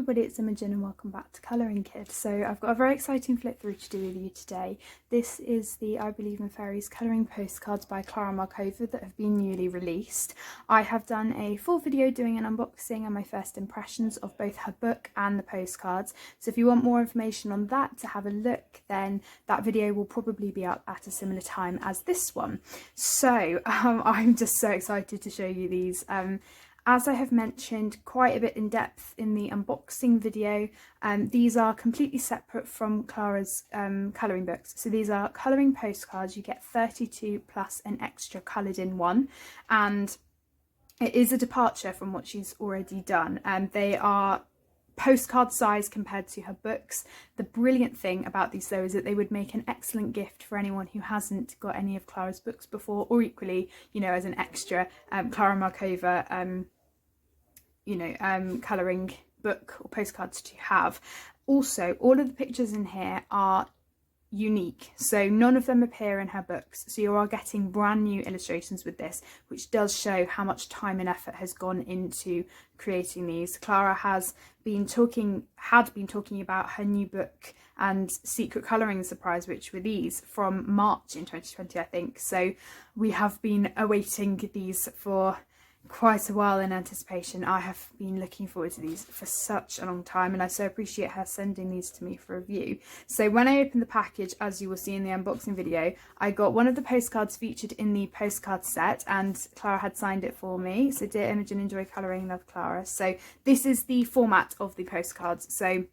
everybody, it's Imogen and welcome back to Colouring Kid. So I've got a very exciting flip through to do with you today. This is the I Believe in Fairies colouring postcards by Klara Markova that have been newly released. I have done a full video doing an unboxing and my first impressions of both her book and the postcards. So if you want more information on that to have a look, then that video will probably be up at a similar time as this one. So I'm just so excited to show you these. As I have mentioned quite a bit in depth in the unboxing video, these are completely separate from Klara's colouring books. So these are colouring postcards. You get 32 plus an extra coloured in one, and it is a departure from what she's already done. They are postcard size compared to her books. The brilliant thing about these though is that they would make an excellent gift for anyone who hasn't got any of Klara's books before, or equally, you know, as an extra Klara Markova colouring book or postcards to have. Also, all of the pictures in here are unique, so none of them appear in her books, so you are getting brand new illustrations with this, which does show how much time and effort has gone into creating these. Klara had been talking about her new book and secret colouring surprise, which were these, from March in 2020, I think. So we have been awaiting these for quite a while in anticipation. I have been looking forward to these for such a long time, and I so appreciate her sending these to me for review. So when I opened the package, as you will see in the unboxing video, I got one of the postcards featured in the postcard set, and Klara had signed it for me. So dear Imogen, enjoy colouring, love Klara. So this is the format of the postcards. So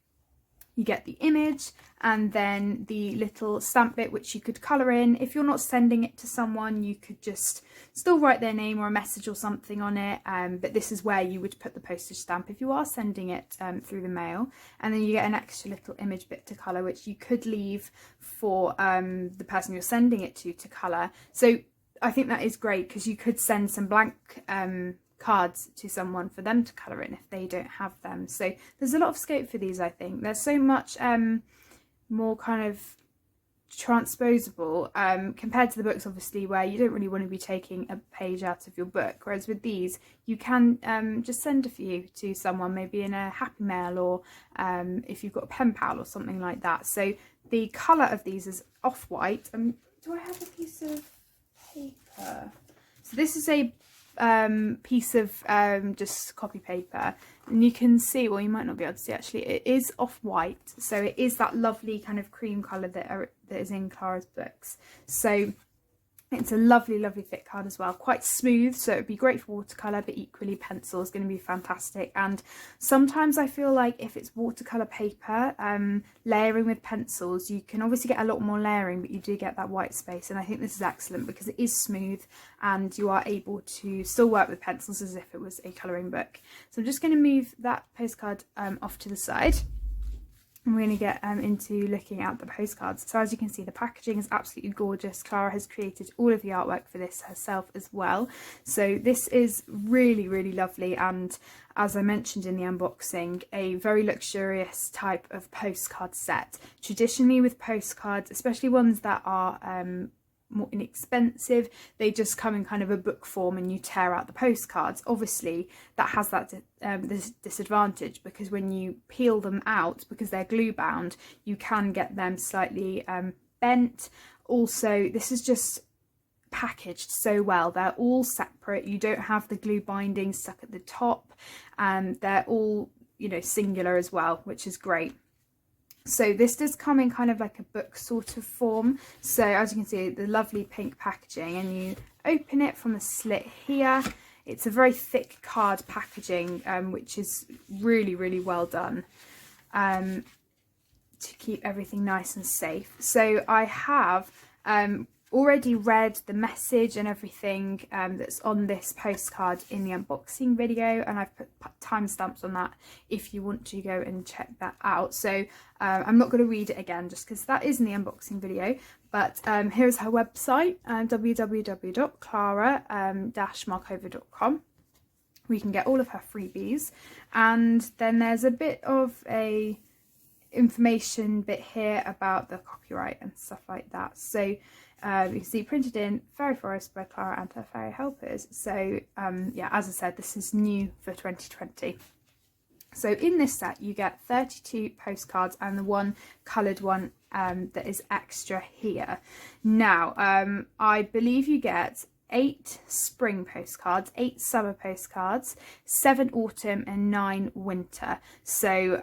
you get the image and then the little stamp bit which you could colour in. If you're not sending it to someone, you could just still write their name or a message or something on it, but this is where you would put the postage stamp if you are sending it through the mail. And then you get an extra little image bit to colour, which you could leave for the person you're sending it to colour. So I think that is great, because you could send some blank cards to someone for them to colour in if they don't have them. So there's a lot of scope for these. I think there's so much more kind of transposable compared to the books, obviously, where you don't really want to be taking a page out of your book, whereas with these you can just send a few to someone, maybe in a happy mail, or if you've got a pen pal or something like that. So the colour of these is off-white. Do I have a piece of paper? So this is a piece of just copy paper, and you can see, well, you might not be able to see actually, it is off-white, so it is that lovely kind of cream colour that is in Klara's books. So it's a lovely thick card as well, quite smooth, so it would be great for watercolour, but equally pencil is going to be fantastic. And sometimes I feel like if it's watercolour paper, layering with pencils, you can obviously get a lot more layering, but you do get that white space, and I think this is excellent because it is smooth and you are able to still work with pencils as if it was a colouring book. So I'm just going to move that postcard off to the side. And we're going to get into looking at the postcards. So as you can see, the packaging is absolutely gorgeous. Klara has created all of the artwork for this herself as well. So this is really lovely, and as I mentioned in the unboxing, a very luxurious type of postcard set. Traditionally with postcards, especially ones that are more inexpensive, they just come in kind of a book form and you tear out the postcards. Obviously that has that this disadvantage, because when you peel them out, because they're glue bound, you can get them slightly bent. Also, this is just packaged so well. They're all separate, you don't have the glue binding stuck at the top, and they're all, you know, singular as well, which is great. So this does come in kind of like a book sort of form. So as you can see, the lovely pink packaging, and you open it from a slit here. It's a very thick card packaging, which is really well done to keep everything nice and safe. So I have already read the message and everything that's on this postcard in the unboxing video, and I've put timestamps on that if you want to go and check that out. So I'm not going to read it again just because that is in the unboxing video, but here's her website, www.klara-markova.com. We can get all of her freebies, and then there's a bit of a information bit here about the copyright and stuff like that. So you can see printed in Fairy Forest by Klara and her fairy helpers. So yeah, as I said, this is new for 2020. So in this set you get 32 postcards and the one coloured one that is extra here. Now I believe you get 8 spring postcards, 8 summer postcards, 7 autumn and 9 winter. So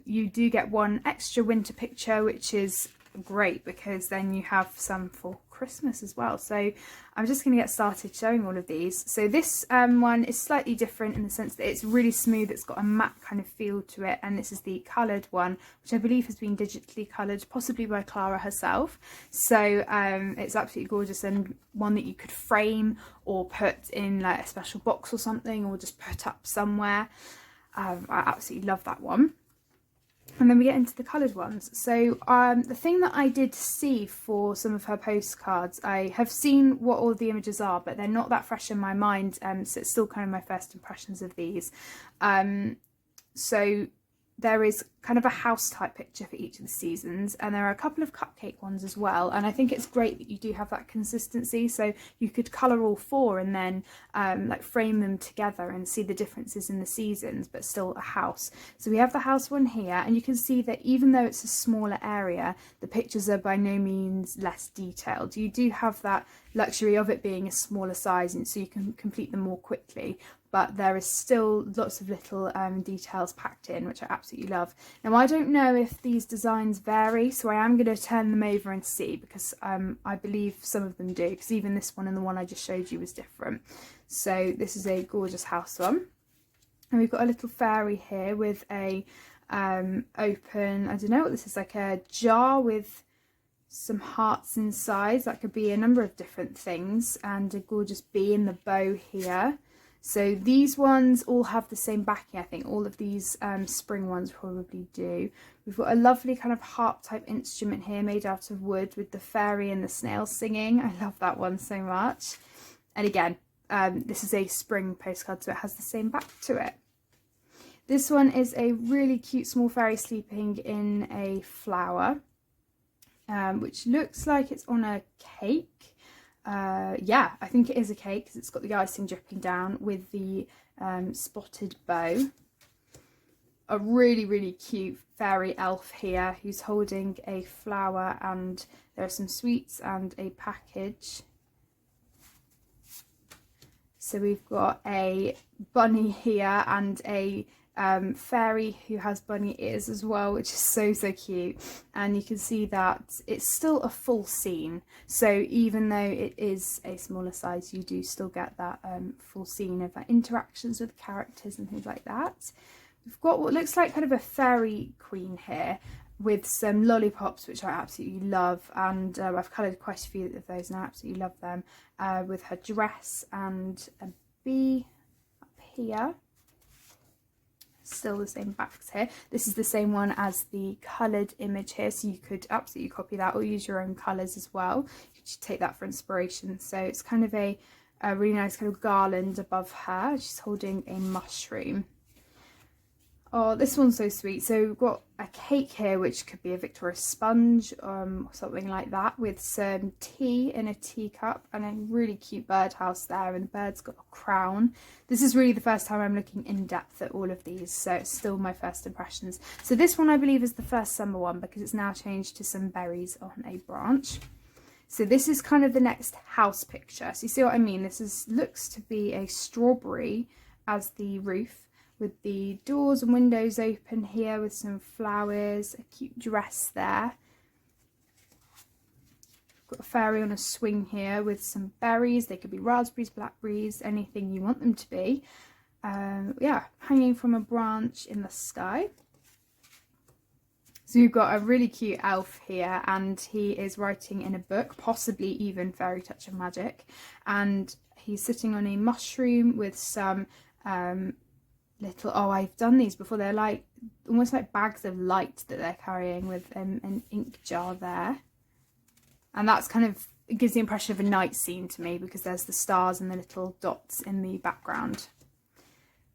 you do get one extra winter picture, which is great because then you have some for Christmas as well. So I'm just going to get started showing all of these. So this one is slightly different in the sense that it's really smooth, it's got a matte kind of feel to it, and this is the coloured one, which I believe has been digitally coloured, possibly by Klara herself. So it's absolutely gorgeous, and one that you could frame or put in like a special box or something, or just put up somewhere. I absolutely love that one. And then we get into the coloured ones. So the thing that I did see for some of her postcards, I have seen what all the images are, but they're not that fresh in my mind, so it's still kind of my first impressions of these. So there is kind of a house type picture for each of the seasons, and there are a couple of cupcake ones as well, and I think it's great that you do have that consistency, so you could colour all 4 and then like frame them together and see the differences in the seasons, but still a house. So we have the house one here, and you can see that even though it's a smaller area, the pictures are by no means less detailed. You do have that luxury of it being a smaller size, and so you can complete them more quickly, but there is still lots of little details packed in, which I absolutely love. Now I don't know if these designs vary, so I am going to turn them over and see, because I believe some of them do, because even this one and the one I just showed you was different. So this is a gorgeous house one, and we've got a little fairy here with a open, I don't know what this is, like a jar with some hearts inside. That could be a number of different things, and a gorgeous bee in the bow here. So these ones all have the same backing. I think all of these spring ones probably do. We've got a lovely kind of harp type instrument here made out of wood with the fairy and the snail singing. I love that one so much. And again, this is a spring postcard, so it has the same back to it. This one is a really cute small fairy sleeping in a flower, which looks like it's on a cake. Yeah, I think it is a cake because it's got the icing dripping down with the spotted bow. A really cute fairy elf here who's holding a flower, and there are some sweets and a package. So we've got a bunny here and a fairy who has bunny ears as well, which is so cute, and you can see that it's still a full scene, so even though it is a smaller size, you do still get that full scene of interactions with characters and things like that. We've got what looks like kind of a fairy queen here with some lollipops, which I absolutely love, and I've coloured quite a few of those and I absolutely love them, with her dress and a bee up here. Still the same backs here. This is the same one as the coloured image here, so you could absolutely copy that or use your own colours as well. You could take that for inspiration. So it's kind of a really nice kind of garland above her. She's holding a mushroom. Oh, this one's so sweet. So we've got a cake here, which could be a Victoria sponge or something like that, with some tea in a teacup and a really cute birdhouse there, and the bird's got a crown. This is really the first time I'm looking in depth at all of these, so it's still my first impressions. So this one I believe is the first summer one, because it's now changed to some berries on a branch. So this is kind of the next house picture. So you see what I mean? This looks to be a strawberry as the roof, with the doors and windows open here with some flowers, a cute dress there. Got a fairy on a swing here with some berries. They could be raspberries, blackberries, anything you want them to be. Yeah, hanging from a branch in the sky. So you've got a really cute elf here, and he is writing in a book, possibly even Fairy Touch of Magic, and he's sitting on a mushroom with some little, oh, I've done these before, they're like almost like bags of light that they're carrying, with an ink jar there, and that's kind of, it gives the impression of a night scene to me because there's the stars and the little dots in the background.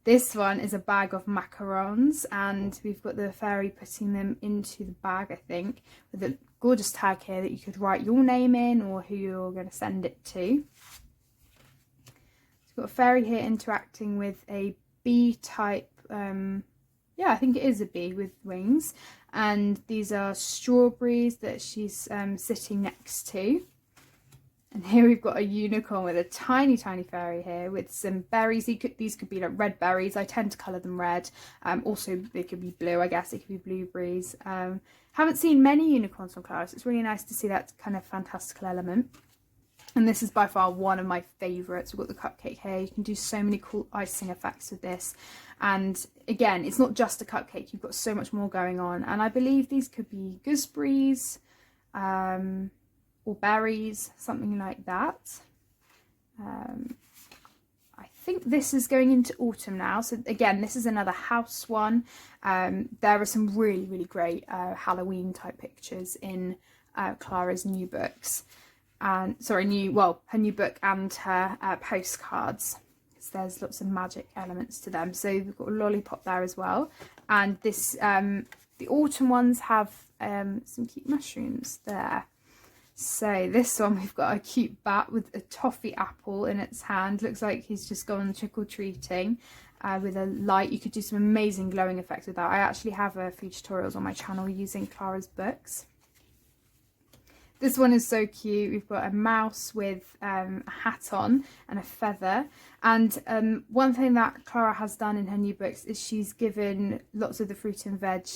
This one is a bag of macarons, and we've got the fairy putting them into the bag, I think, with a gorgeous tag here that you could write your name in or who you're going to send it to. We've got a fairy here interacting with a bee type, yeah, I think it is a bee with wings. And these are strawberries that she's sitting next to. And here we've got a unicorn with a tiny fairy here with some berries. These could be like red berries. I tend to colour them red. Also, they could be blue, I guess. It could be blueberries. Haven't seen many unicorns from Klara, so it's really nice to see that kind of fantastical element. And this is by far one of my favourites. We've got the cupcake here. You can do so many cool icing effects with this. And again, it's not just a cupcake. You've got so much more going on. And I believe these could be gooseberries, or berries, something like that. I think this is going into autumn now. So again, this is another house one. There are some really great Halloween type pictures in Klara's new books. And sorry, her new book and her postcards. So there's lots of magic elements to them. So we've got a lollipop there as well. And this, the autumn ones have some cute mushrooms there. So this one, we've got a cute bat with a toffee apple in its hand. Looks like he's just gone trick-or-treating with a light. You could do some amazing glowing effects with that. I actually have a few tutorials on my channel using Klara's books. This one is so cute. We've got a mouse with a hat on and a feather. And one thing that Klara has done in her new books is she's given lots of the fruit and veg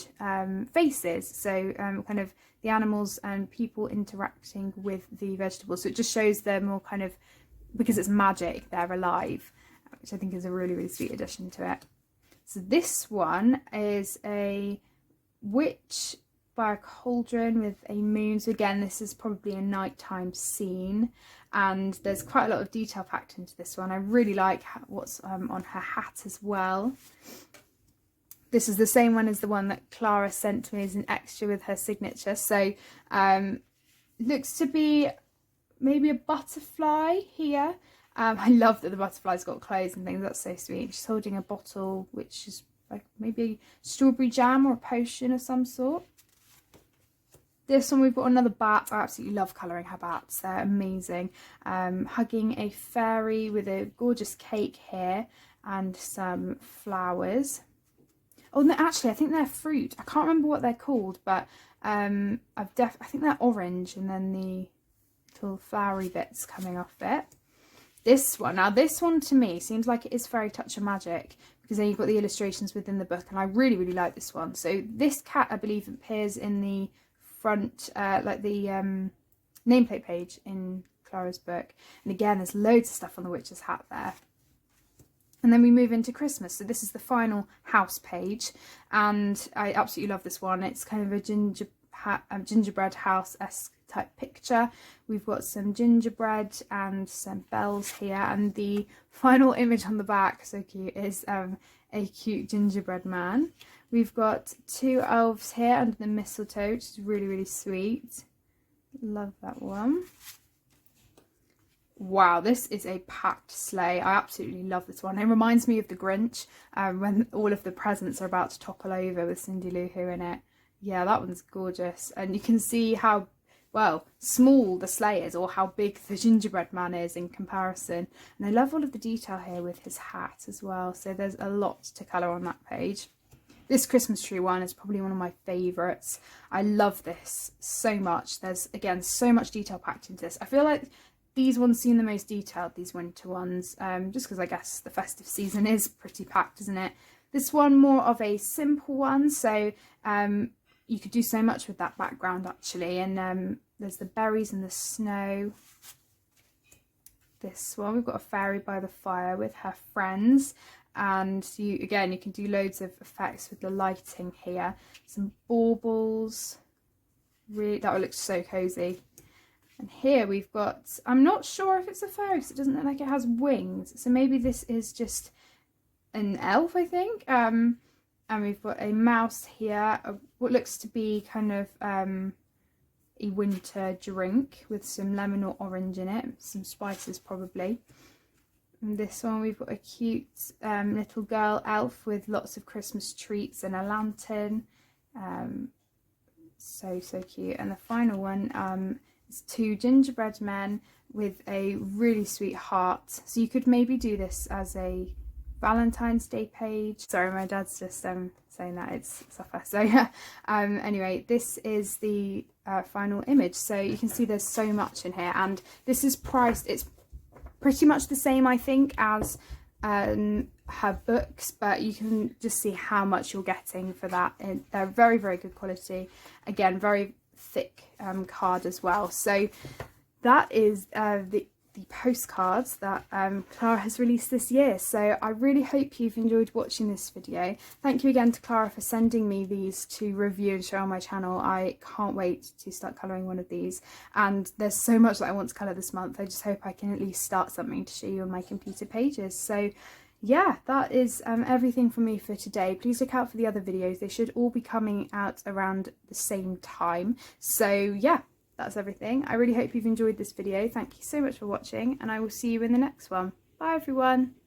faces. So kind of the animals and people interacting with the vegetables. So it just shows them more kind of, because it's magic, they're alive, which I think is a really sweet addition to it. So this one is a witch by a cauldron with a moon. So again, this is probably a nighttime scene, and there's quite a lot of detail packed into this one. I really like what's on her hat as well. This is the same one as the one that Klara sent to me as an extra with her signature. So looks to be maybe a butterfly here. I love that the butterfly's got clothes and things. That's so sweet. She's holding a bottle which is like maybe strawberry jam or a potion of some sort. This one, we've got another bat. I absolutely love colouring her bats. They're amazing. Hugging a fairy with a gorgeous cake here and some flowers. Oh, no, actually, I think they're fruit. I can't remember what they're called, but I think they're orange, and then the little flowery bits coming off it. This one, now this one to me seems like it is Fairy Touch of Magic, because then you've got the illustrations within the book, and I really like this one. So this cat, I believe, appears in the front, like the nameplate page in Klara's book. And again, there's loads of stuff on the witch's hat there. And then we move into Christmas. So this is the final house page, and I absolutely love this one. It's kind of a gingerbread house-esque type picture. We've got some gingerbread and some bells here, and the final image on the back, so cute, is a cute gingerbread man. We've got two elves here under the mistletoe, which is really sweet. Love that one. Wow, this is a packed sleigh. I absolutely love this one. It reminds me of the Grinch, when all of the presents are about to topple over with Cindy Lou Who in it. Yeah, that one's gorgeous. And you can see how, well, small the sleigh is, or how big the gingerbread man is in comparison. And I love all of the detail here with his hat as well. So there's a lot to colour on that page. This Christmas tree one is probably one of my favourites. I love this so much. There's, again, so much detail packed into this. I feel like these ones seem the most detailed, these winter ones, just because I guess the festive season is pretty packed, isn't it? This one, more of a simple one, so you could do so much with that background, actually. And there's the berries and the snow. This one, we've got a fairy by the fire with her friends. And you can do loads of effects with the lighting here. Some baubles. Really, that looks so cozy. And here we've got, I'm not sure if it's a fairy because it doesn't look like it has wings. So maybe this is just an elf, I think. And we've got a mouse here, what looks to be kind of a winter drink with some lemon or orange in it. Some spices probably. And this one, we've got a cute little girl elf with lots of Christmas treats and a lantern. So cute. And the final one, two gingerbread men with a really sweet heart. So you could maybe do this as a Valentine's Day page. Sorry, my dad's just saying that, it's suffer. So yeah, anyway, this is the final image. So you can see there's so much in here, and this is priced, it's pretty much the same I think as her books, but you can just see how much you're getting for that. And they're very, very good quality, again very thick card as well. So that is the postcards that Klara has released this year. So I really hope you've enjoyed watching this video. Thank you again to Klara for sending me these to review and show on my channel. I can't wait to start colouring one of these, and there's so much that I want to colour this month. I just hope I can at least start something to show you on my computer pages. So yeah, that is everything from me for today. Please look out for the other videos. They should all be coming out around the same time. So yeah, that's everything. I really hope you've enjoyed this video. Thank you so much for watching, and I will see you in the next one. Bye everyone.